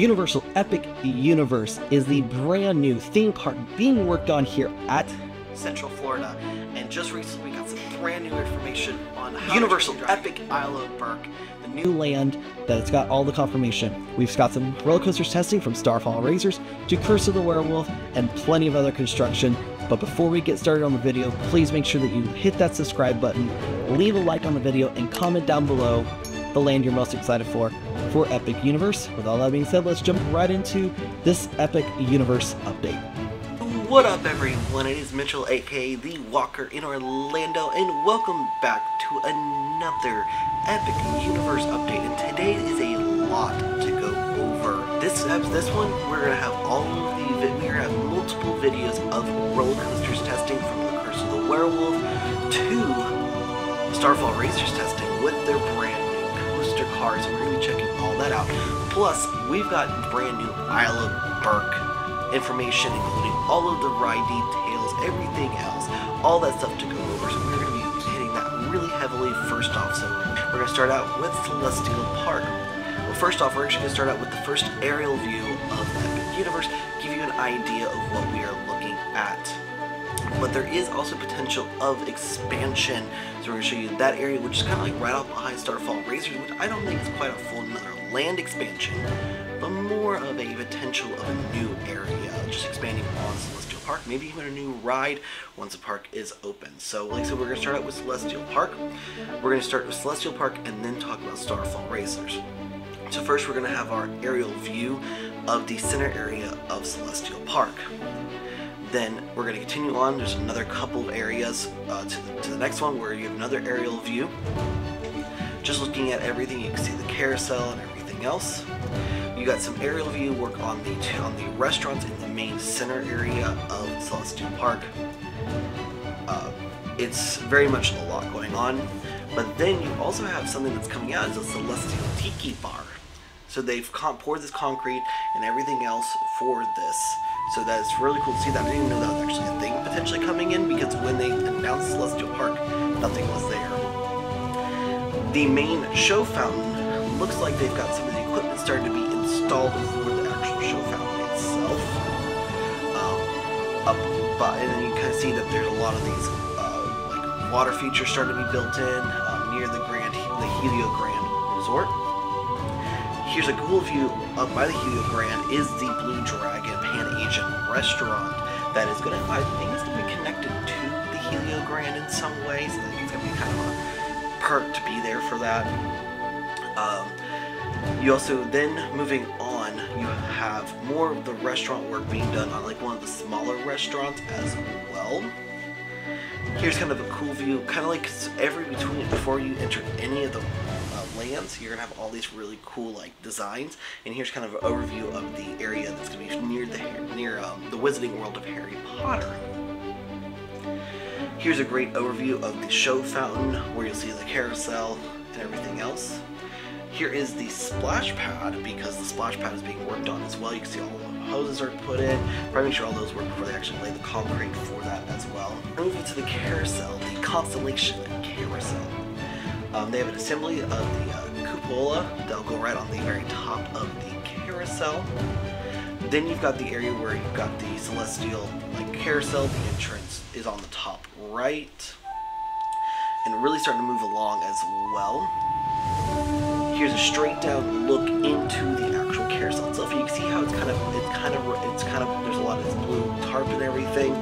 Universal Epic Universe is the brand new theme park being worked on here at Central Florida, and just recently we got some brand new information on Universal Epic Isle of Berk, the new land that it's got all the confirmation. We've got some roller coasters testing from Starfall Racers to Curse of the Werewolf and plenty of other construction. But before we get started on the video, please make sure that you hit that subscribe button, leave a like on the video, and comment down below the land you're most excited for Epic Universe. With all that being said, let's jump right into this Epic Universe update. What up everyone, it is Mitchell aka The Walker in Orlando, and welcome back to another Epic Universe update. And today is a lot to go over. This one, we're gonna have multiple videos of roller coasters testing, from the Curse of the Werewolf to Starfall Racers testing with their brand new coaster cars. We're gonna be checking all that out. Plus, we've got brand new Isle of Berk information, including all of the ride details, everything else, all that stuff to go over. So we're going to be hitting that really heavily first off. So we're going to start out with Celestial Park. Well, first off, we're actually going to start out with the first aerial view of Epic Universe, give you an idea of what we are looking at. But there is also potential of expansion. So we're going to show you that area, which is kind of like right off behind Starfall Racers, which I don't think is quite a full another land expansion, but more of a potential of a new area, just expanding on Celestial Park, maybe even a new ride once the park is open. So like I said, we're going to start out with Celestial Park. We're going to start with Celestial Park and then talk about Starfall Racers. So first we're going to have our aerial view of the center area of Celestial Park. Then we're going to continue on. There's another couple of areas to the next one where you have another aerial view. Just looking at everything, you can see the carousel and everything else. You got some aerial view work on the restaurants in the main center area of Celestial Park. It's very much a lot going on. But then you also have something that's coming out as a Celestial Tiki Bar. So they've poured this concrete and everything else for this. So that's really cool to see that. I didn't even know that was actually a thing potentially coming in, because when they announced Celestial Park, nothing was there. The main show fountain looks like they've got some of the equipment starting to be installed for the actual show fountain itself. And then you kind of see that there's a lot of these like water features starting to be built in near the Helio Grand Resort. Here's a cool view up by the Helio Grand is the Blue Dragon Pan-Asian restaurant that is going to, I think it's going to be connected to the Helio Grand in some ways. I think it's going to be kind of a perk to be there for that. You also, then moving on, you have more of the restaurant work being done on like one of the smaller restaurants as well. Here's kind of a cool view, kind of like before you enter any of the lands, you're gonna have all these really cool like designs. And here's kind of an overview of the area that's gonna be near the Wizarding World of Harry Potter. Here's a great overview of the show fountain, where you'll see the carousel and everything else. Here is the splash pad, because the splash pad is being worked on as well. You can see all the hoses are put in. Probably make sure all those work before they actually lay the concrete for that as well. Moving to the carousel, the Constellation Carousel. They have an assembly of the cupola that'll go right on the very top of the carousel. Then you've got the area where you've got the Celestial carousel. The entrance is on the top right, and really starting to move along as well. Here's a straight down look into the actual carousel itself. You can see how it's kind of there's a lot of this blue tarp and everything.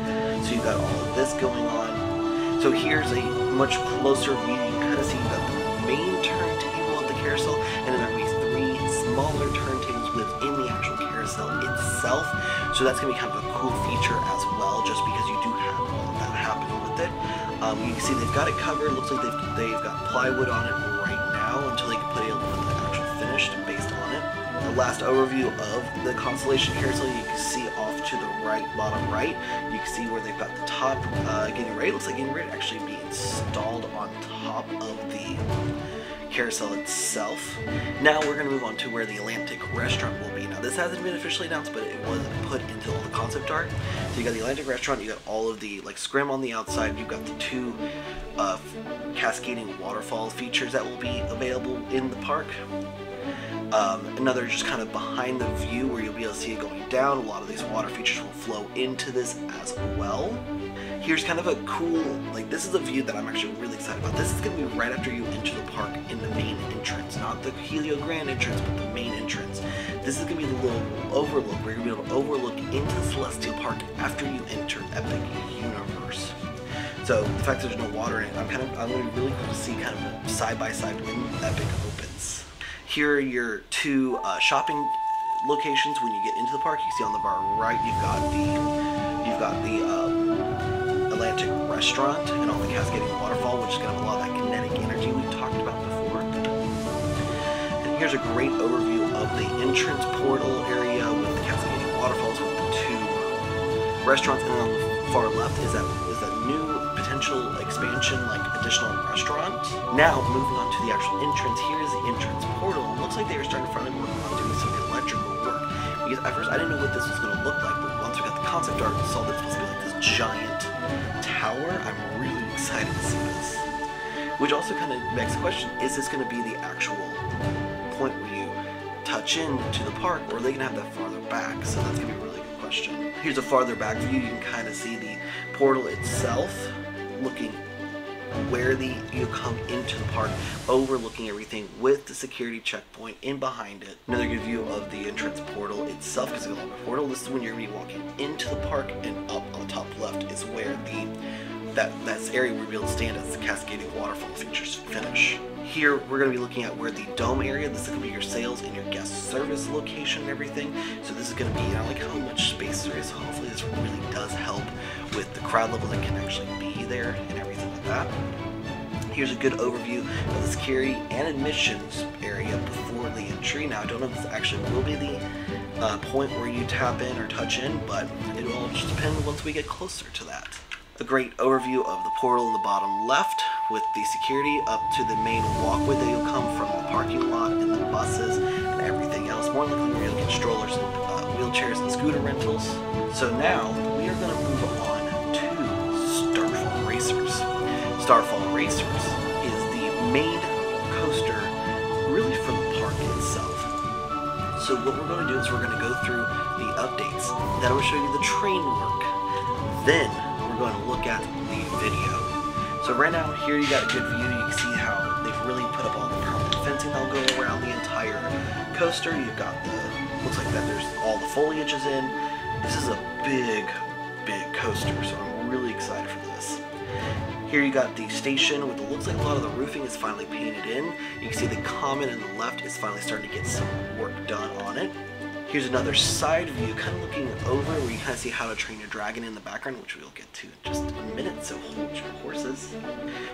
So you've got all of this going on. So here's a much closer view. You can kind of see you've got the main turntable of the carousel, and then there will be 3 smaller turntables within the actual carousel itself. So that's going to be kind of a cool feature as well, just because you do have all of that happening with it. You can see they've got it covered. It looks like they've got plywood on it right now until they can put the actual finished based on it. The last overview of the Constellation Carousel, you can see off to the bottom right, you can see where they've got the top getting ready. It looks like getting ready to actually be installed on top of the carousel itself. Now we're going to move on to where the Atlantic Restaurant will be. Now this hasn't been officially announced, but it was put into all the concept art. So you got the Atlantic Restaurant, you got all of the scrim on the outside, you've got the 2 cascading waterfall features that will be available in the park. Another just kind of behind the view where you'll be able to see it going down. A lot of these water features will flow into this as well. Here's kind of a cool, like, this is a view that I'm actually really excited about. This is going to be right after you enter the park in the main entrance, not the Helio Grand entrance, but the main entrance. This is going to be the little overlook where you're going to be able to overlook into Celestial Park after you enter Epic Universe. So the fact that there's no water in it, I'm going to be really cool to see kind of a side-by-side when Epic opens. Here are your two shopping locations when you get into the park. You see on the far right, you've got the Atlantic Restaurant and all the cascading waterfall, which is going to have a lot of that kinetic energy we talked about before. And here's a great overview of the entrance portal area with the cascading waterfalls with the two restaurants, and then on the far left is that new potential expansion, like additional restaurant. Now moving on to the actual entrance, here's the entrance portal. It looks like they were starting to finally work on doing some electrical work, because at first I didn't know what this was going to look like, but once we got the concept art and saw that it's supposed to be like this giant tower, I'm really excited to see this. Which also kind of begs the question, is this going to be the actual point where you touch in to the park, or are they going to have that farther back? So that's going to be a really good question. Here's a farther back view. You can kind of see the portal itself looking where you come into the park, overlooking everything with the security checkpoint in behind it. Another good view of the entrance portal itself, because it's a long portal. This is when you're going to be walking into the park, and up on the top left is where that's area where you'll be able to stand as the cascading waterfall features finish. Here we're going to be looking at where the dome area, this is going to be your sales and your guest service location and everything. So this is going to be, I like how much space there is, so hopefully this really does help with the crowd level that can actually be there and everything like that. Here's a good overview of the security and admissions area before the entry. Now I don't know if this actually will be the point where you tap in or touch in, but it will all just depend once we get closer to that. A great overview of the portal in the bottom left with the security up to the main walkway that you'll come from the parking lot and the buses and everything else. More likely we're going to get strollers and wheelchairs and scooter rentals. So now we are going to move on to Starfall Racers. Starfall Racers is the main coaster really for the park itself. So what we're going to do is we're going to go through the updates. Then we'll show you the train work. Then going to look at the video. So right now here you got a good view. You can see how they've really put up all the permanent fencing that'll go around the entire coaster. You've got looks like that there's all the foliage is in. This is a big coaster, so I'm really excited for this. Here you got the station with it looks like a lot of the roofing is finally painted in. You can see the common on the left is finally starting to get some work done on it. Here's another side view, kind of looking over where you kind of see How to Train Your Dragon in the background, which we'll get to in just a minute, so hold your horses.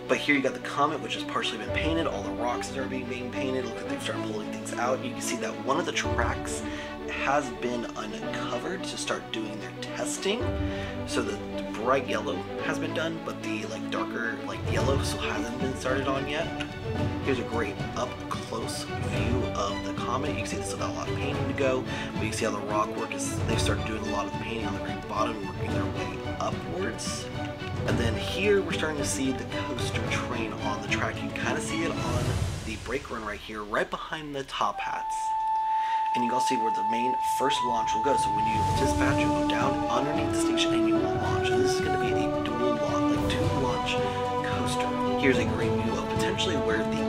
But here you got the Comet, which has partially been painted. All the rocks are being painted. Look like they've started pulling things out. You can see that one of the tracks has been uncovered to start doing their testing. So the bright yellow has been done, but the darker yellow still hasn't been started on yet. Here's a great up-close view of the Comet. You can see they still got a lot of painting to go, but you can see how the rock work is, they've started doing a lot of the painting on the very bottom, working their way upwards. And then here we're starting to see the coaster train on the track. You can kind of see it on the brake run right here, right behind the top hats. And you can also see where the main first launch will go. So when you dispatch, you'll go down underneath the station and you will launch. So this is going to be a dual launch, two launch coaster. Here's a great view of potentially where the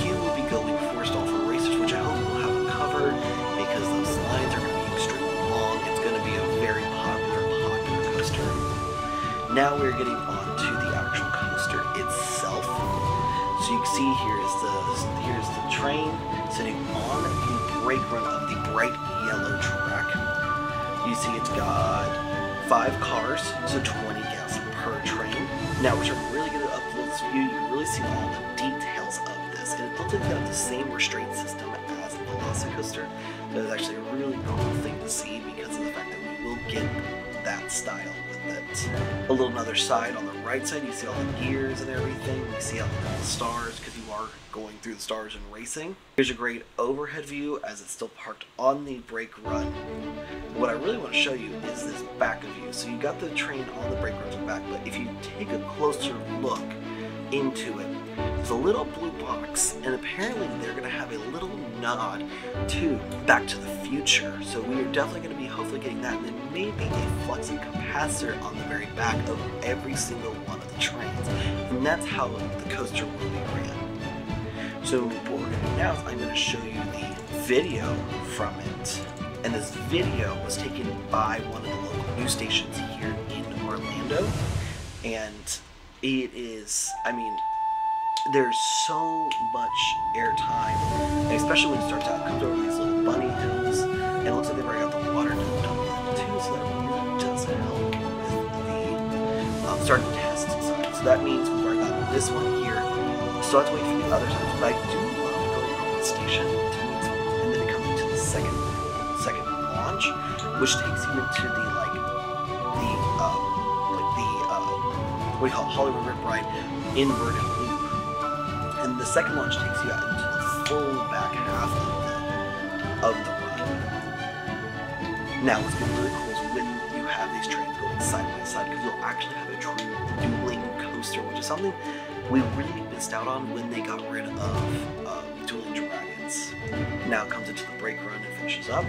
queue will be going for Starfall Racers, which I hope we'll have it covered because those lines are going to be extremely long. It's going to be a very popular coaster. Now we're getting on to the actual coaster itself. So you can see here's the train sitting on the brake run of the bright yellow track. You see it's got 5 cars, so 20 guests per train. Now we're starting to really get an up-close view. You can really see all the details of this. And it looks like it's got the same restraint system as the Velocicoaster. So it's actually a really cool thing to see because of the fact that we will get that style with it. A little another side on the right side, you see all the gears and everything. You see all the stars because you are going through the stars and racing. Here's a great overhead view as it's still parked on the brake run. What I really want to show you is this back view. So you got the train on the brake run back, but if you take a closer look, into it, there's a little blue box, and apparently they're going to have a little nod to Back to the Future. So we are definitely going to be hopefully getting that, and then maybe a fluxing capacitor on the very back of every single one of the trains. And that's how the coaster will be ran. So what we're going to do now is I'm going to show you the video from it. And this video was taken by one of the local news stations here in Orlando. And it is, I mean, there's so much airtime, and especially when it starts out, it comes over these little bunny hills, and it looks like they've already got the water dumped on them too, so that really does help with the starting to test side. So that means we've already got this one here. So I have to wait for the other side. But I do love going over the station to meet someone, and then it comes into the second launch, which takes you into the what do you call it, Hollywood Rip Ride inverted loop. And the second launch takes you out into the full back half of the ride. Now what's going to be really cool is when you have these trains going side by side, because you'll actually have a true dueling coaster, which is something we really missed out on when they got rid of Dueling Dragons. Now it comes into the brake run and finishes up,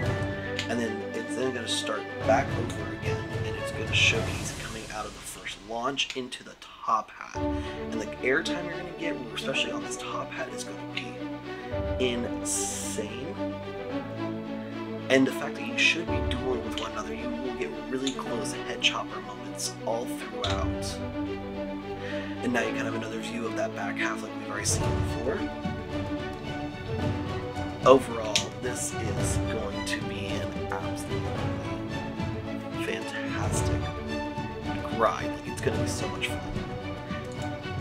and then it's then going to start back over again, and it's going to showcase coming out of the first launch into the top hat. And the airtime you're going to get, especially on this top hat, is going to be insane. And the fact that you should be dueling with one another, you will get really close head chopper moments all throughout. And now you kind of have another view of that back half like we've already seen before. Overall, this is going to be an absolutely fantastic ride. Like, it's going to be so much fun.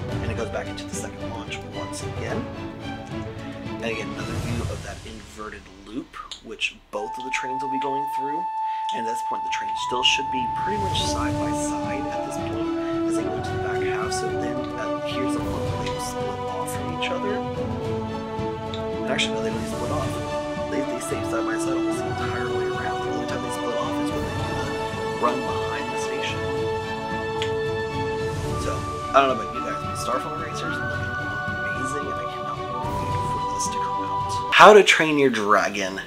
And it goes back into the second launch once again. And again, another view of that inverted loop, which both of the trains will be going through. And at this point, the trains still should be pretty much side by side at this point as they go into the back half. So then here's the one where they split off from each other. And actually, no, they really split off. They stay side by side almost the entire way around. The only time they split off is when they do the run behind the station. So, I don't know about you guys, but Starfall Racers look amazing, and I cannot wait for this to come out. How to Train Your Dragon,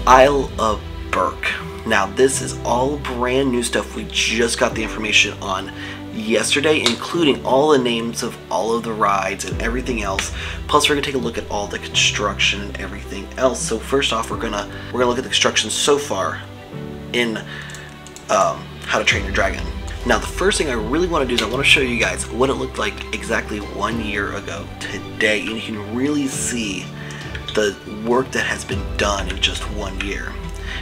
Isle of Berk. Now, this is all brand new stuff. We just got the information on yesterday, including all the names of all of the rides and everything else. Plus, we're gonna take a look at all the construction and everything else. So first off, we're gonna look at the construction so far in How to Train Your Dragon. Now, the first thing I really want to do is I want to show you guys what it looked like exactly 1 year ago today, and you can really see the work that has been done in just 1 year.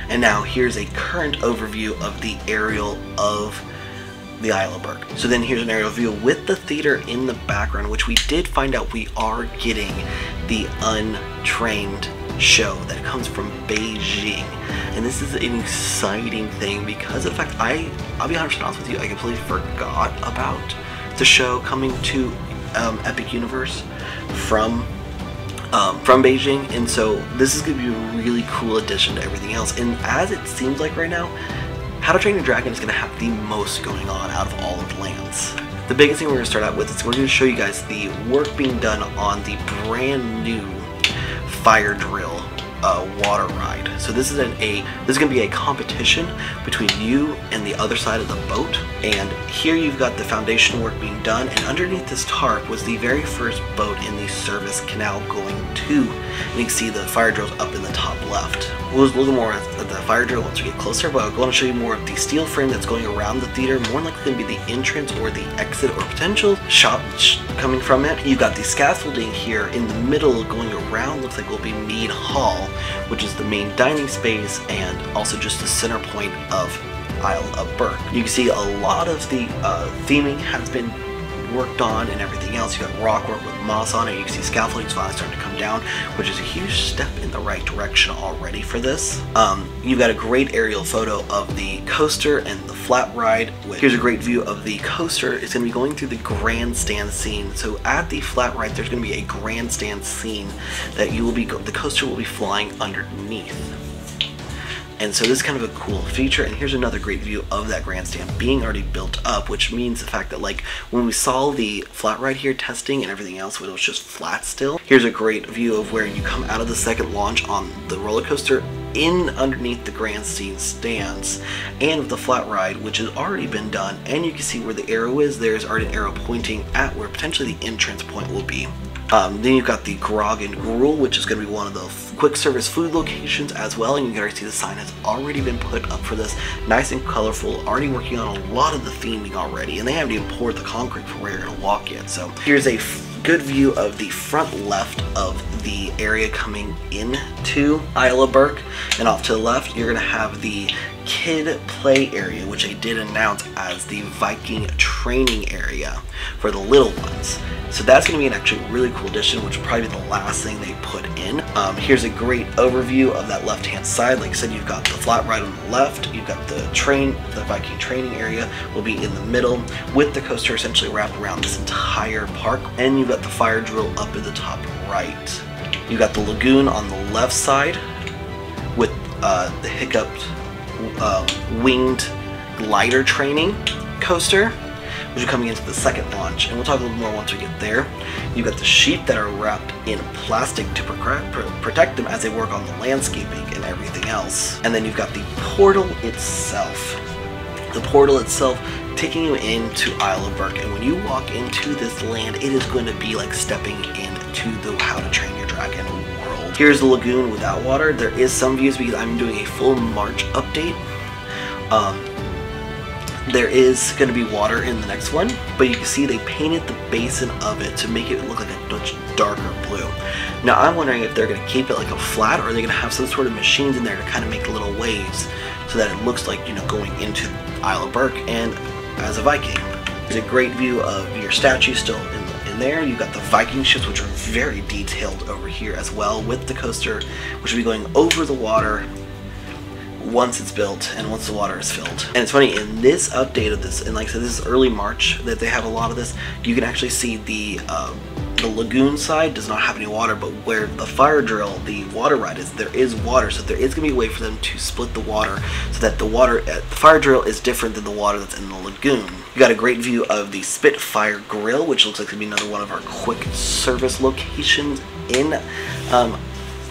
And now here's a current overview of the aerial of the Isle of Berk. So then here's an aerial view with the theater in the background, which we did find out we are getting the untrained show that comes from Beijing. And this is an exciting thing because, in fact, I'll be 100% honest with you, I completely forgot about the show coming to Epic Universe from Beijing, and so this is going to be a really cool addition to everything else. And as it seems like right now, How to Train Your Dragon is going to have the most going on out of all of the lands. The biggest thing we're going to start out with is we're going to show you guys the work being done on the brand new Fire Drill water ride. So this is going to be a competition between you and the other side of the boat. And here you've got the foundation work being done, and underneath this tarp was the very first boat in the service canal going to. And you can see the fire drills up in the top left. We'll look more at the fire drill once we get closer, but I'll go on and show you more of the steel frame that's going around the theater, more likely going to be the entrance or the exit or potential shot coming from it. You've got the scaffolding here in the middle going around, looks like will be Mead Hall, which is the main dining space and also just the center point of Isle of Berk. You can see a lot of the theming has been worked on and everything else. You got rock work with moss on it. You can see scaffolding finally starting to come down, which is a huge step in the right direction already for this. You've got a great aerial photo of the coaster and the flat ride. Here's a great view of the coaster. It's going to be going through the grandstand scene. So at the flat ride, there's going to be a grandstand scene that the coaster will be flying underneath. And so this is kind of a cool feature, and here's another great view of that grandstand being already built up, which means the fact that like when we saw the flat ride here testing and everything else when it was just flat still, here's a great view of where you come out of the second launch on the roller coaster in underneath the grandstand stands and with the flat ride, which has already been done, and you can see where the arrow is. There's already an arrow pointing at where potentially the entrance point will be. Then you've got the Grog and Gruel, which is going to be one of the quick service food locations as well, and you can already see the sign has already been put up for this. Nice and colorful, already working on a lot of the theming already, and they haven't even poured the concrete for where you're going to walk yet. So here's a good view of the front left of the area coming into Isle of Berk, and off to the left you're going to have the kid play area, which they did announce as the Viking training area for the little ones. So that's going to be an actually really cool addition, which will probably be the last thing they put in. Here's a great overview of that left-hand side. Like I said, you've got the flat ride on the left, you've got the Viking training area will be in the middle, with the coaster essentially wrapped around this entire park, and you've got the fire drill up at the top right. You've got the lagoon on the left side with the hiccuped winged glider training coaster, which are coming into the second launch, and we'll talk a little more once we get there. You've got the sheep that are wrapped in plastic to protect them as they work on the landscaping and everything else. And then you've got the portal itself. The portal itself taking you into Isle of Berk, and when you walk into this land, it is going to be like stepping into the How to Train Your Dragon world. Here's the lagoon without water. There is some views because I'm doing a full March update. There is going to be water in the next one, but you can see they painted the basin of it to make it look like a much darker blue. Now I'm wondering if they're going to keep it like a flat, or are they going to have some sort of machines in there to kind of make little waves so that it looks like, you know, going into Isle of Berk and as a Viking. There's a great view of your statue still in there. You've got the Viking ships, which are very detailed over here as well, with the coaster, which will be going over the water once it's built and once the water is filled. And it's funny, in this update of this, and like I said, this is early March that they have a lot of this, you can actually see the lagoon side does not have any water, but where the fire drill, the water ride is, there is water. So there is going to be a way for them to split the water so that the water at the fire drill is different than the water that's in the lagoon. You got a great view of the Spitfire Grill, which looks like to be another one of our quick service locations in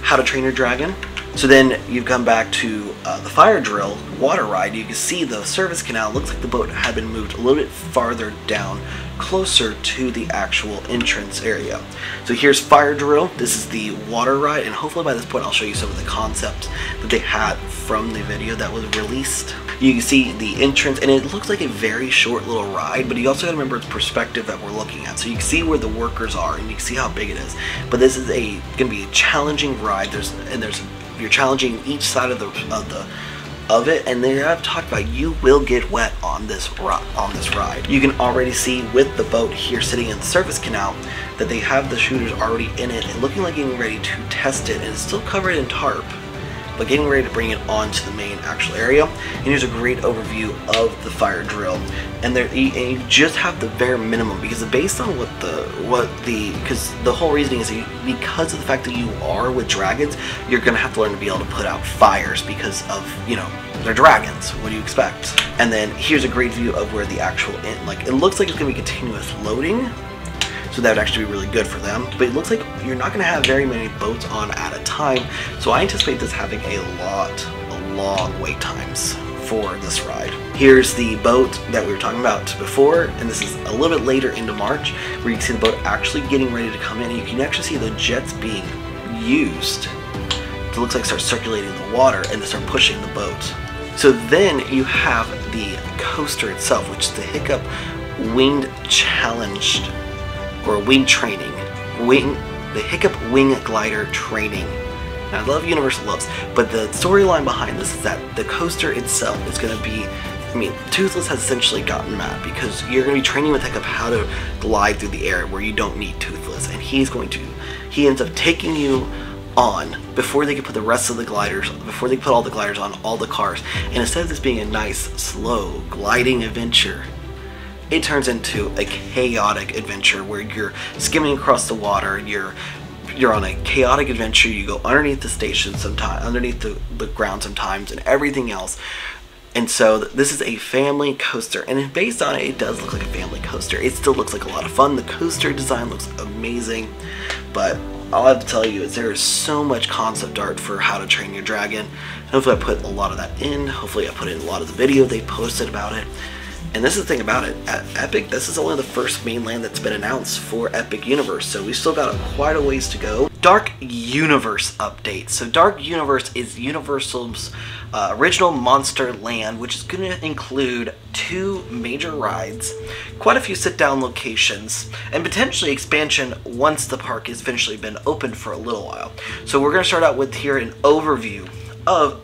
How to Train Your Dragon. So then you come back to the fire drill water ride. You can see the service canal. Looks like the boat had been moved a little bit farther down, closer to the actual entrance area. So here's fire drill. This is the water ride, and hopefully by this point I'll show you some of the concepts that they had from the video that was released. You can see the entrance, and it looks like a very short little ride, but you also got to remember the perspective that we're looking at. So you can see where the workers are, and you can see how big it is. But this is going to be a challenging ride. You're challenging each side of it, and they have talked about you will get wet on this ride. You can already see with the boat here sitting in the service canal that they have the shooters already in it and looking like getting ready to test it, and it's still covered in tarp, but getting ready to bring it onto the main actual area. And here's a great overview of the fire drill, and you just have the bare minimum, because based on because the whole reasoning is because of the fact that you are with dragons, you're gonna have to learn to be able to put out fires because of, you know, they're dragons. What do you expect? And then here's a great view of where the actual it looks like it's gonna be continuous loading. So that would actually be really good for them. But it looks like you're not going to have very many boats on at a time. So I anticipate this having long wait times for this ride. Here's the boat that we were talking about before, and this is a little bit later into March, where you can see the boat actually getting ready to come in. And you can actually see the jets being used to look like start circulating the water and to start pushing the boat. So then you have the coaster itself, which is the Hiccup Winged Challenged, or wing training, the Hiccup Wing Glider Training. Now, I love Universal Loves, but the storyline behind this is that the coaster itself is going to be, I mean, Toothless has essentially gotten mad because you're going to be training with Hiccup how to glide through the air where you don't need Toothless, and he ends up taking you on before they can put the rest of the gliders, before they put all the gliders on all the cars, and instead of this being a nice, slow, gliding adventure, it turns into a chaotic adventure where you're skimming across the water, you're You're on a chaotic adventure. You go underneath the station sometimes, underneath the ground sometimes, and everything else. And so this is a family coaster, and based on it, it does look like a family coaster. It still looks like a lot of fun. The coaster design looks amazing, but all I have to tell you is there is so much concept art for How to Train Your Dragon. Hopefully I put a lot of that in. Hopefully I put in a lot of the video they posted about it. And this is the thing about it, at Epic, this is only the first mainland that's been announced for Epic Universe, so we still got quite a ways to go. Dark Universe update. So Dark Universe is Universal's original monster land, which is going to include 2 major rides, quite a few sit-down locations, and potentially expansion once the park has eventually been open for a little while. So we're going to start out with here an overview of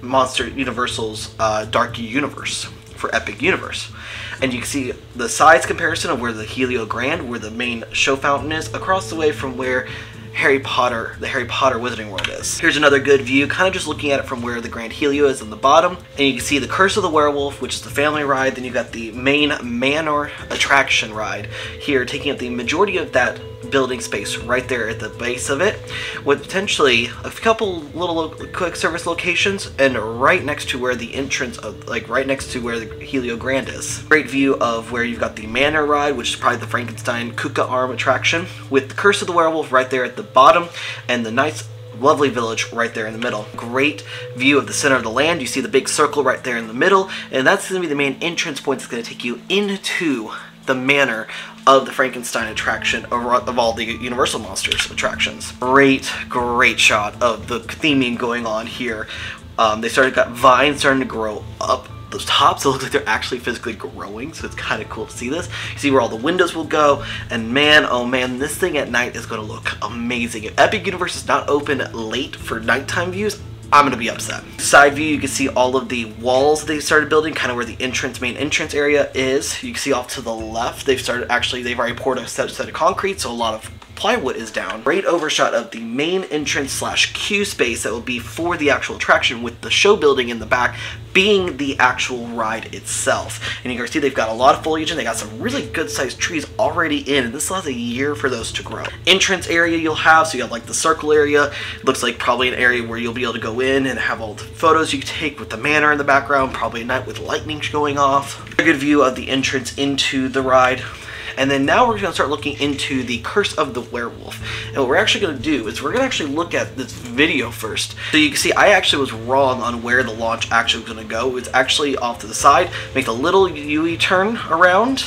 Monster Universal's Dark Universe for Epic Universe. And you can see the size comparison of where the Helio Grand, where the main show fountain is, across the way from where the Harry Potter Wizarding World is. Here's another good view, kind of just looking at it from where the Grand Helio is on the bottom. And you can see the Curse of the Werewolf, which is the family ride. Then you've got the main Manor attraction ride here, taking up the majority of that building space right there at the base of it, with potentially a couple little quick service locations, and right next to where the entrance of, like right next to where the Helio Grand is. Great view of where you've got the Manor ride, which is probably the Frankenstein Kuka arm attraction, with the Curse of the Werewolf right there at the bottom, and the nice lovely village right there in the middle. Great view of the center of the land. You see the big circle right there in the middle, and that's going to be the main entrance point that's going to take you into the manor of the Frankenstein attraction, of all the Universal Monsters attractions. Great shot of the theming going on here. They got vines starting to grow up those tops, so it looks like they're actually physically growing, so it's kind of cool to see this. You see where all the windows will go, and man, oh man, this thing at night is going to look amazing. If Epic Universe is not open late for nighttime views, I'm going to be upset. Side view, you can see all of the walls they started building, kind of where the main entrance area is. You can see off to the left, they've already poured a set of concrete, so a lot of plywood is down. Great overshot of the main entrance slash queue space that will be for the actual attraction, with the show building in the back being the actual ride itself. And you can see they've got a lot of foliage, and they got some really good sized trees already in, and this still has a year for those to grow. Entrance area you'll have, so you have like the circle area. Looks like probably an area where you'll be able to go in and have all the photos you can take with the manor in the background, probably a night with lightning going off. A good view of the entrance into the ride. And then now we're going to start looking into the Curse of the Werewolf. And what we're actually going to do is we're going to actually look at this video first. So you can see I actually was wrong on where the launch actually was going to go. It's actually off to the side, make the little U-turn turn around,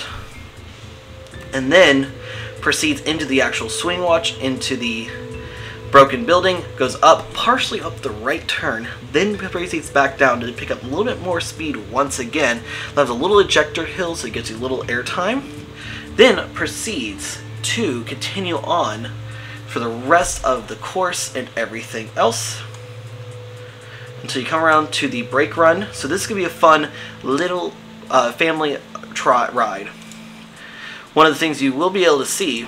and then proceeds into the actual swing watch, into the broken building, goes up, partially up the right turn, then proceeds back down to pick up a little bit more speed once again. There's a little ejector hill, so it gets you a little air time. Then proceeds to continue on for the rest of the course and everything else until you come around to the brake run. So this is going to be a fun little family ride. One of the things you will be able to see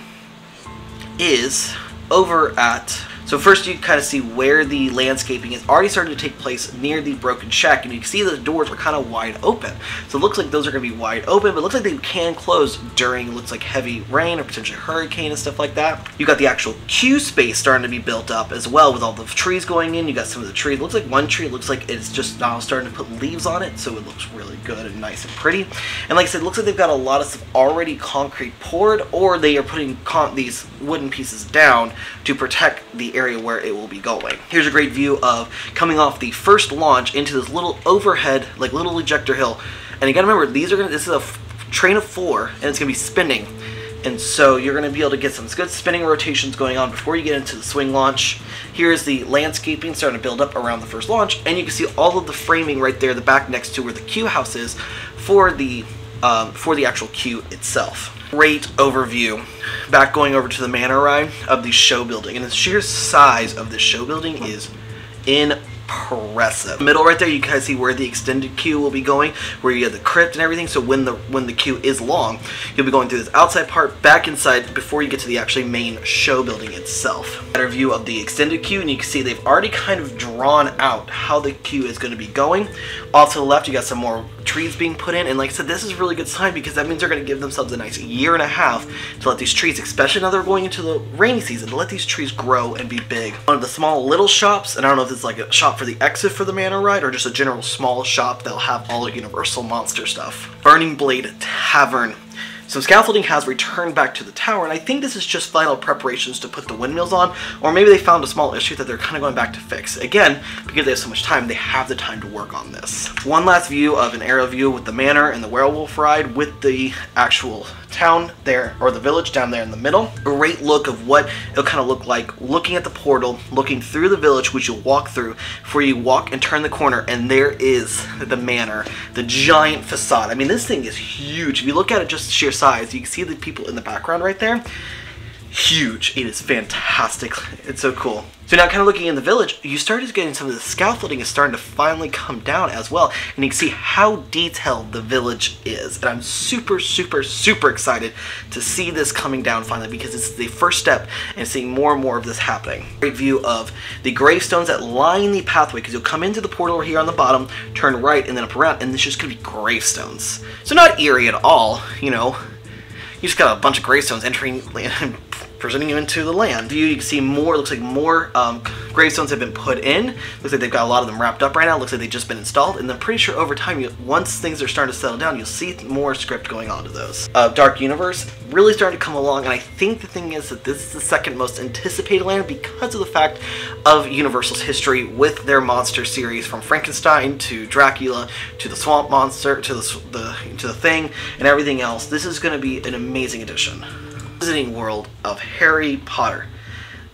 is over at... So first you kind of see where the landscaping is already starting to take place near the broken shack, and you can see the doors are kind of wide open. So it looks like those are going to be wide open, but it looks like they can close during, it looks like, heavy rain or potentially hurricane and stuff like that. You got the actual queue space starting to be built up as well, with all the trees going in. You got some of the trees. It looks like one tree, it looks like it's just now starting to put leaves on it, so it looks really good and nice and pretty. And like I said, it looks like they've got a lot of stuff already concrete poured, or they are putting these wooden pieces down to protect the area where it will be going. Here's a great view of coming off the first launch into this little overhead, like little ejector hill. And you gotta remember, this is a train of 4, and it's gonna be spinning. And so you're gonna be able to get some good spinning rotations going on before you get into the swing launch. Here's the landscaping starting to build up around the first launch, and you can see all of the framing right there, the back next to where the queue house is for the actual queue itself. Great overview. Back going over to the manor ride of the show building, and the sheer size of this show building is impressive. Middle right there, you guys see where the extended queue will be going, where you have the crypt and everything. So when the queue is long, you'll be going through this outside part, back inside before you get to the actually main show building itself. Better view of the extended queue, and you can see they've already kind of drawn out how the queue is going to be going. Off to the left, you got some more trees being put in, and like I said, this is a really good sign because that means they're going to give themselves a nice year and a half to let these trees, especially now they're going into the rainy season, to let these trees grow and be big. One of the small little shops, and I don't know if it's like a shop for the exit for the manor ride or just a general small shop, they'll have all the Universal monster stuff. Burning Blade Tavern. Some scaffolding has returned back to the tower, and I think this is just final preparations to put the windmills on, or maybe they found a small issue that they're kind of going back to fix. Again, because they have so much time, they have the time to work on this. One last view of an aerial view with the manor and the werewolf ride with the actual town there, or the village down there in the middle. Great look of what it'll kind of look like looking at the portal, looking through the village, which you'll walk through before you walk and turn the corner, and there is the manor, the giant facade. I mean, this thing is huge. If you look at it just sheer size, you can see the people in the background right there. Huge. It is fantastic. It's so cool. So now kind of looking in the village, you started getting some of the scaffolding is starting to finally come down as well. And you can see how detailed the village is. And I'm super, super, super excited to see this coming down finally because it's the first step in seeing more and more of this happening. Great view of the gravestones that line the pathway because you'll come into the portal here on the bottom, turn right, and then up around, and it's just going to be gravestones. So not eerie at all, you know. You just got a bunch of gravestones entering and presenting you into the land. You can see more, looks like more gravestones have been put in. Looks like they've got a lot of them wrapped up right now. Looks like they've just been installed. And I'm pretty sure over time, once things are starting to settle down, you'll see more script going on to those. Dark Universe, really starting to come along. And I think the thing is that this is the second most anticipated land because of the fact of Universal's history with their monster series from Frankenstein to Dracula to the Swamp Monster to the Thing and everything else. This is going to be an amazing addition. Visiting world of Harry Potter.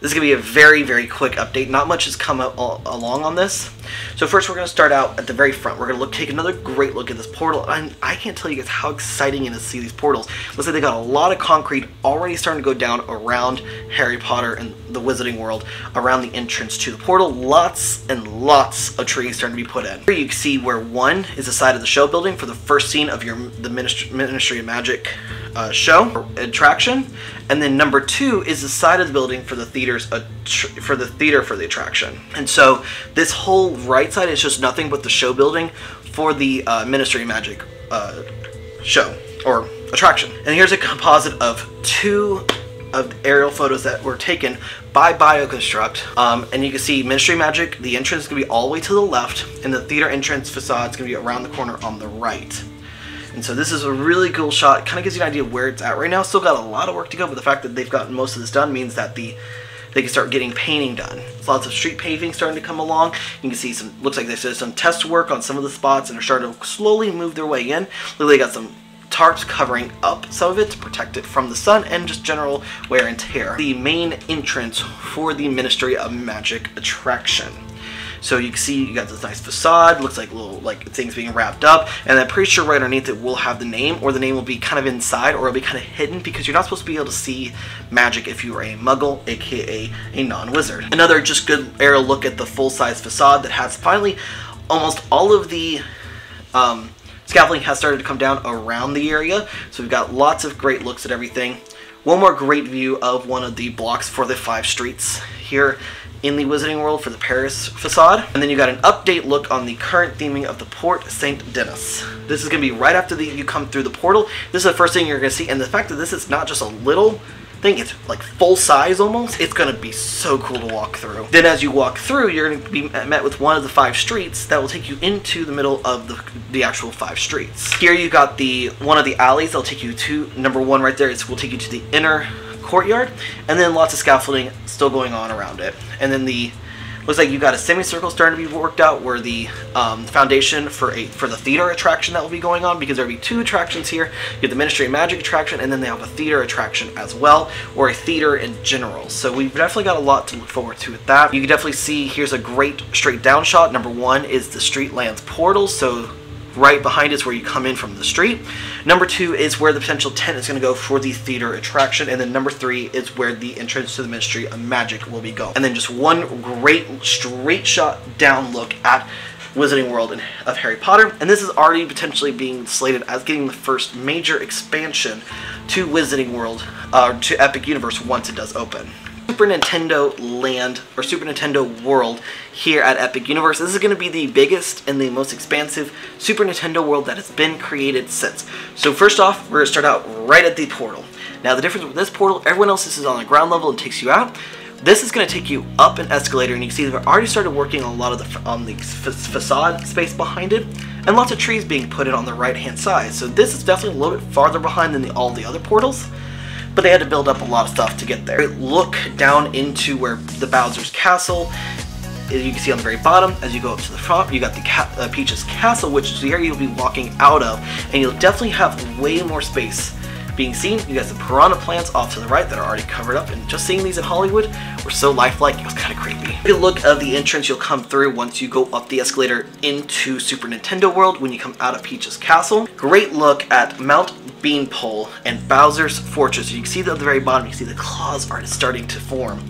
This is going to be a very, very quick update. Not much has come along on this. So first we're going to start out at the very front. We're going to take another great look at this portal. And I can't tell you guys how exciting it is to see these portals. Looks like they got a lot of concrete already starting to go down around Harry Potter and the Wizarding World, around the entrance to the portal. Lots and lots of trees starting to be put in. Here you can see where one is the side of the show building for the first scene of the Ministry of Magic show or attraction, and then number 2 is the side of the building for the theater for the attraction. And so this whole right side is just nothing but the show building for the Ministry of Magic show or attraction. And here's a composite of 2 of aerial photos that were taken by BioConstruct, and you can see Ministry of Magic, the entrance is going to be all the way to the left, and the theater entrance facade is going to be around the corner on the right. And so this is a really cool shot. It kind of gives you an idea of where it's at right now. Still got a lot of work to go, but the fact that they've gotten most of this done means that they can start getting painting done. There's lots of street paving starting to come along. You can see some, looks like they've done some test work on some of the spots and are starting to slowly move their way in. They got some tarps covering up some of it to protect it from the sun and just general wear and tear. The main entrance for the Ministry of Magic attraction. So you can see you got this nice facade, looks like little things being wrapped up, and I'm pretty sure right underneath it will have the name, or the name will be kind of inside, or it'll be kind of hidden because you're not supposed to be able to see magic if you are a muggle, aka a non-wizard. Another just good aerial look at the full-size facade that has finally almost all of the scaffolding has started to come down around the area, so we've got lots of great looks at everything. One more great view of one of the blocks for the 5 streets here in the Wizarding World for the Paris facade. And then you got an update look on the current theming of the Port St. Denis. This is going to be right after you come through the portal. This is the first thing you're going to see, and the fact that this is not just a little thing, it's like full size almost, it's going to be so cool to walk through. Then as you walk through, you're going to be met with one of the 5 streets that will take you into the middle of the actual 5 streets. Here you got one of the alleys that'll take you to, number 1 right there, will take you to the inner courtyard, and then lots of scaffolding still going on around it. And then looks like you got a semicircle starting to be worked out where the foundation for the theater attraction that will be going on, because there'll be 2 attractions here. You have the Ministry of Magic attraction, and then they have a theater attraction as well, or a theater in general. So we've definitely got a lot to look forward to with that. You can definitely see here's a great straight down shot. Number 1 is the Street Lands portal, so right behind is where you come in from the street. Number 2 is where the potential tent is going to go for the theater attraction. And then number 3 is where the entrance to the Ministry of Magic will be going. And then just one great straight shot down look at Wizarding World of Harry Potter. And this is already potentially being slated as getting the first major expansion to Wizarding World, to Epic Universe once it does open. Super Nintendo Land, or Super Nintendo World here at Epic Universe. This is going to be the biggest and the most expansive Super Nintendo World that has been created since. So first off, we're going to start out right at the portal. Now the difference with this portal, everyone else, this is on the ground level and takes you out. This is going to take you up an escalator, and you can see they've already started working on a lot of the facade space behind it, and lots of trees being put in on the right hand side. So this is definitely a little bit farther behind than all the other portals, but they had to build up a lot of stuff to get there. Look down into where the Bowser's Castle, as you can see on the very bottom. As you go up to the front, you got the Peach's Castle, which is the area you'll be walking out of, and you'll definitely have way more space being seen. You got some piranha plants off to the right that are already covered up, and just seeing these in Hollywood were so lifelike, it was kind of creepy. Good look of the entrance you'll come through once you go up the escalator into Super Nintendo World when you come out of Peach's Castle. Great look at Mount Beanpole and Bowser's Fortress. You can see that at the very bottom, you can see the claws are starting to form.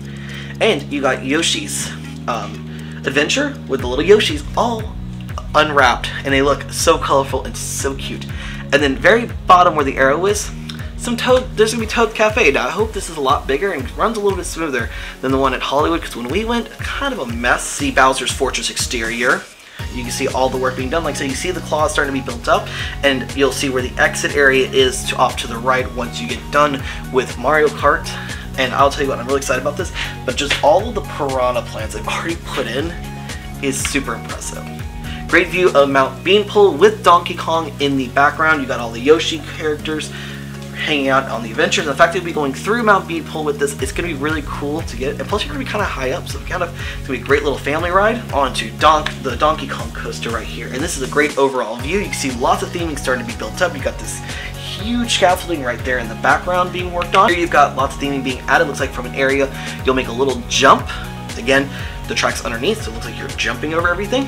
And you got Yoshi's adventure with the little Yoshis all unwrapped, and they look so colorful and so cute. And then very bottom where the arrow is, there's gonna be Toad Cafe. Now I hope this is a lot bigger and runs a little bit smoother than the one at Hollywood, because when we went, kind of a mess. See Bowser's Fortress exterior. You can see all the work being done. Like I said, you see the claws starting to be built up, and you'll see where the exit area is off to the right once you get done with Mario Kart. And I'll tell you what, I'm really excited about this, but just all of the piranha plants they've already put in is super impressive. Great view of Mount Beanpole with Donkey Kong in the background. You got all the Yoshi characters hanging out on the adventures. And the fact that we'll be going through Mount Beanpole with this, it's going to be really cool to get. And plus you're going to be kind of high up, so it's going to be a great little family ride onto the Donkey Kong coaster right here. And this is a great overall view. You can see lots of theming starting to be built up. You got this huge scaffolding right there in the background being worked on. Here you've got lots of theming being added. Looks like from an area you'll make a little jump. Again, the track's underneath, so it looks like you're jumping over everything.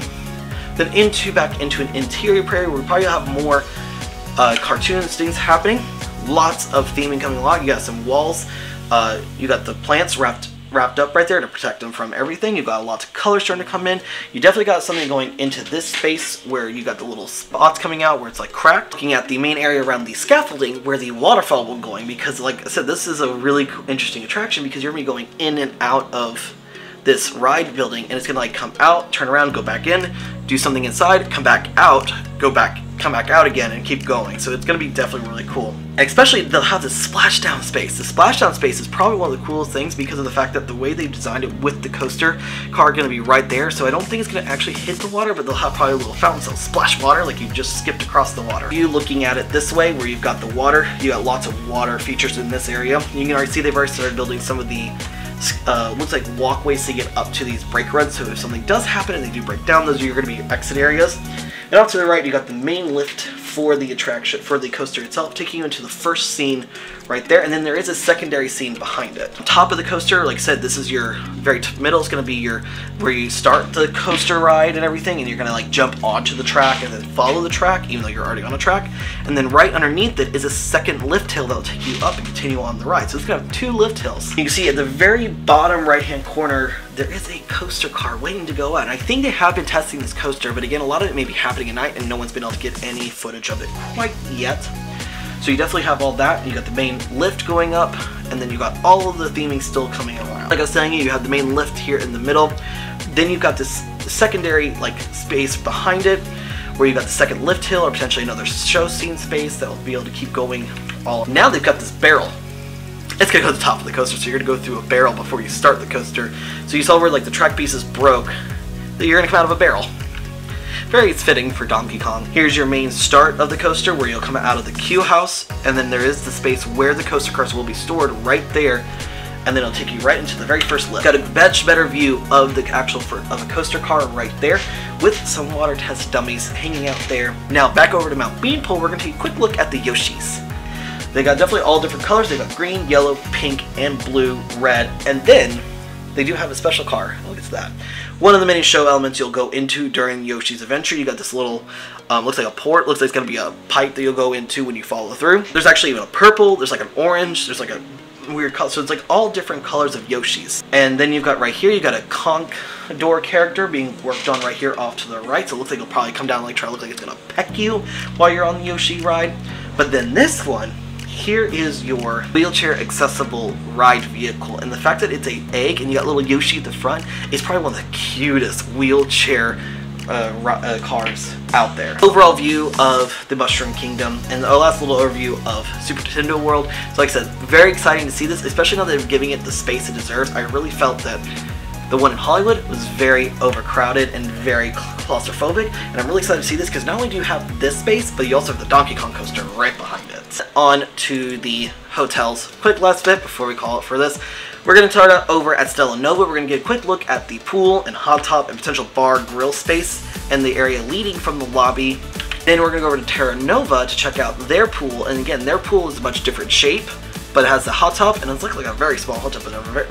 Then back into an interior area where we probably have more cartoons, things happening. Lots of theming coming along. You got some walls. You got the plants wrapped up right there to protect them from everything. You've got lots of colors starting to come in. You definitely got something going into this space where you got the little spots coming out where it's like cracked. Looking at the main area around the scaffolding where the waterfall will be going, because like I said, this is a really interesting attraction because you're going to be going in and out of this ride building, and it's going to like come out, turn around, go back in, do something inside, come back out, come back out again, and keep going. So it's going to be definitely really cool. And especially they'll have this splashdown space. The splashdown space is probably one of the coolest things because of the fact that the way they designed it with the coaster car going to be right there. So I don't think it's going to actually hit the water, but they'll have probably a little fountain that'll splash water like you just skipped across the water. You looking at it this way where you've got the water, you got lots of water features in this area. You can already see they've already started building some of the looks like walkways to get up to these brake runs, so if something does happen and they do break down, those are going to be your exit areas. And off to the right, you got the main lift for the attraction, for the coaster itself, taking you into the first scene right there, and then there is a secondary scene behind it. On top of the coaster, like I said, this is your very middle is going to be where you start the coaster ride and everything, and you're going to like jump onto the track and then follow the track, even though you're already on a track. And then right underneath it is a second lift hill that'll take you up and continue on the ride. So it's going to have 2 lift hills. You can see at the very bottom right-hand corner, there is a coaster car waiting to go out. And I think they have been testing this coaster, but again, a lot of it may be happening at night and no one's been able to get any footage of it quite yet. So you definitely have all that. You got the main lift going up, and then you got all of the theming still coming around. Like I was telling you, you have the main lift here in the middle. Then you've got this secondary like space behind it, where you got the second lift hill, or potentially another show scene space that will be able to keep going all. Now they've got this barrel. It's gonna go to the top of the coaster, so you're gonna go through a barrel before you start the coaster. So you saw where like the track pieces broke, that you're gonna come out of a barrel. Very fitting for Donkey Kong. Here's your main start of the coaster where you'll come out of the queue house, and then there is the space where the coaster cars will be stored right there, and then it'll take you right into the very first lift. Got a much better view of the of a coaster car right there with some water test dummies hanging out there. Now back over to Mount Beanpole, we're gonna take a quick look at the Yoshis. They got definitely all different colors. They got green, yellow, pink, and blue, red, and then they do have a special car. Look at that. one of the many show elements you'll go into during Yoshi's adventure. You got this little, looks like a port, looks like it's going to be a pipe that you'll go into when you follow through. There's actually even a purple, there's like an orange, there's like a weird color, so it's like all different colors of Yoshis. And then you've got right here, you got a conch door character being worked on right here off to the right, so it looks like it'll probably come down like try to look like it's going to peck you while you're on the Yoshi ride. But then this one, here is your wheelchair accessible ride vehicle, and the fact that it's an egg and you got little Yoshi at the front is probably one of the cutest wheelchair cars out there. Overall view of the Mushroom Kingdom, and the last little overview of Super Nintendo World. So like I said, very exciting to see this, especially now that they're giving it the space it deserves. I really felt that the one in Hollywood was very overcrowded and very claustrophobic, and I'm really excited to see this because not only do you have this space, but you also have the Donkey Kong coaster right behind it. On to the hotels. Quick last bit before we call it for this. We're going to start out over at Stella Nova. We're going to get a quick look at the pool and hot tub and potential bar grill space and the area leading from the lobby. Then we're going to go over to Terra Nova to check out their pool, and again, their pool is a much different shape, but it has the hot tub, and it looks like a very small hot tub,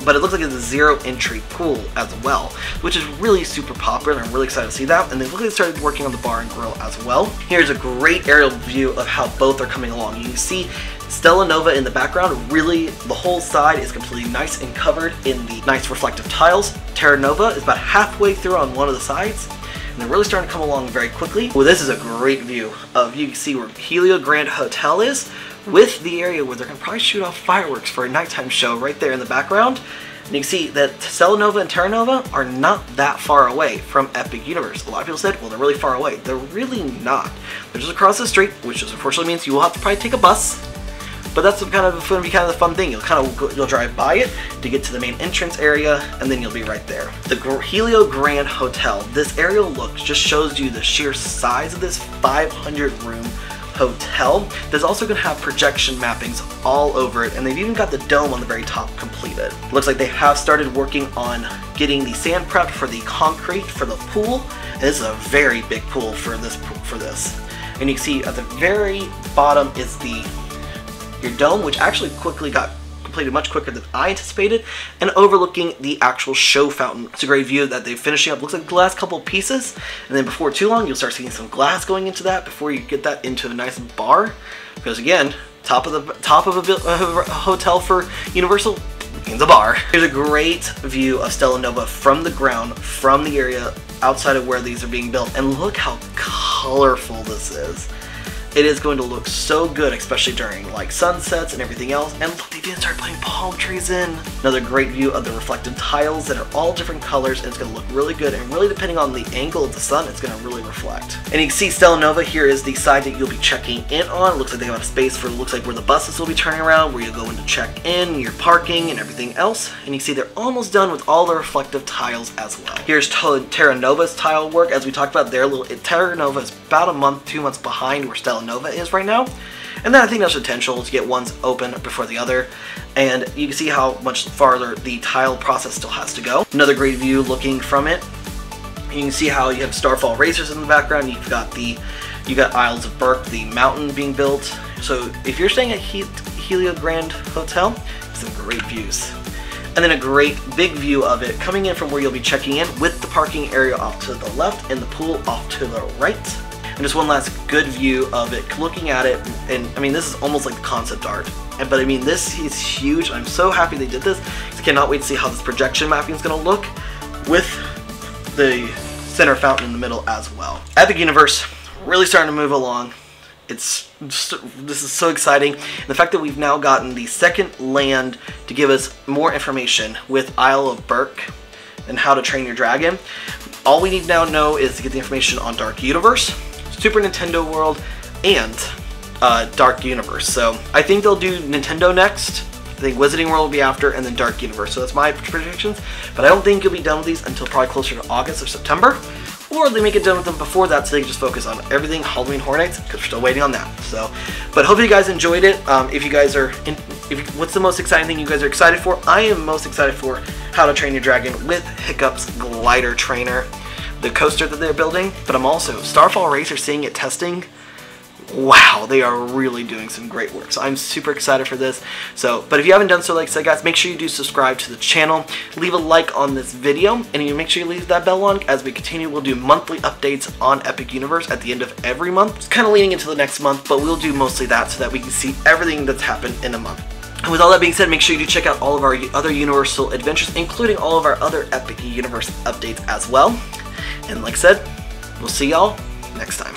but it looks like it's a zero entry pool as well, which is really super popular, and I'm really excited to see that. And they look like they started working on the bar and grill as well. Here's a great aerial view of how both are coming along. You can see Stella Nova in the background, really the whole side is completely nice and covered in the nice reflective tiles. Terra Nova is about halfway through on one of the sides, and they're really starting to come along very quickly. Well, this is a great view of, you can see where Helio Grand Hotel is, with the area where they're going to probably shoot off fireworks for a nighttime show right there in the background. And you can see that Stella Nova and Terra Nova are not that far away from Epic Universe. A lot of people said, well, they're really far away. They're really not. They're just across the street, which just unfortunately means you will have to probably take a bus. But that's going to be kind of the fun thing. You'll drive by it to get to the main entrance area, and then you'll be right there. The Helio Grand Hotel. This aerial look just shows you the sheer size of this 500-room hotel. There's also going to have projection mappings all over it, and they've even got the dome on the very top completed. Looks like they have started working on getting the sand prepped for the concrete for the pool, and this is a very big pool for this. And you can see at the very bottom is your dome, which actually quickly got completed much quicker than I anticipated, and overlooking the actual show fountain. It's a great view that they're finishing up. Looks like the last couple of pieces, and then before too long you'll start seeing some glass going into that before you get that into a nice bar, because again, top of a hotel for Universal means a bar. Here's a great view of Stella Nova from the ground, from the area outside of where these are being built, and look how colorful this is. It is going to look so good, especially during like sunsets and everything else. And look, they even started putting palm trees in. Another great view of the reflective tiles that are all different colors, and it's going to look really good. And really, depending on the angle of the sun, it's going to really reflect. And you can see Stella Nova here is the side that you'll be checking in on. It looks like they have a space for, looks like where the buses will be turning around, where you'll go in to check in, your parking, and everything else. And you can see they're almost done with all the reflective tiles as well. Here's Terra Nova's tile work. As we talked about, Terra Nova is about a month, 2 months behind where Stella Nova is right now, and then I think there's potential to get ones open before the other, and you can see how much farther the tile process still has to go. Another great view looking from it. You can see how you have Starfall Racers in the background. You got Isles of Berk, the mountain being built. So if you're staying at Helio Grand Hotel, some great views. And then a great big view of it coming in from where you'll be checking in, with the parking area off to the left and the pool off to the right. And just one last good view of it, looking at it, and I mean, this is almost like concept art. But I mean, this is huge. I'm so happy they did this. I cannot wait to see how this projection mapping is going to look with the center fountain in the middle as well. Epic Universe really starting to move along. This is so exciting. And the fact that we've now gotten the second land to give us more information with Isle of Berk and how to train your dragon. All we need now know is to get the information on Dark Universe, Super Nintendo World, and Dark Universe. So I think they'll do Nintendo next. I think Wizarding World will be after, and then Dark Universe. So that's my predictions. But I don't think you'll be done with these until probably closer to August or September. Or they may get done with them before that, so they can just focus on everything Halloween Horror Nights, because we're still waiting on that. So, but hopefully you guys enjoyed it. If you guys are, what's the most exciting thing you guys are excited for? I am most excited for How to Train Your Dragon with Hiccup's Glider Trainer, the coaster that they're building. But I'm also Starfall Racers, seeing it testing wow, they are really doing some great work. So I'm super excited for this. But if you haven't done so, like I said, guys, make sure you do subscribe to the channel, leave a like on this video, and you make sure you leave that bell on as we continue. We'll do monthly updates on Epic Universe at the end of every month. It's kind of leading into the next month, but we'll do mostly that so that we can see everything that's happened in a month. And with all that being said, make sure you do check out all of our other Universal adventures, including all of our other Epic Universe updates as well. And like I said, we'll see y'all next time.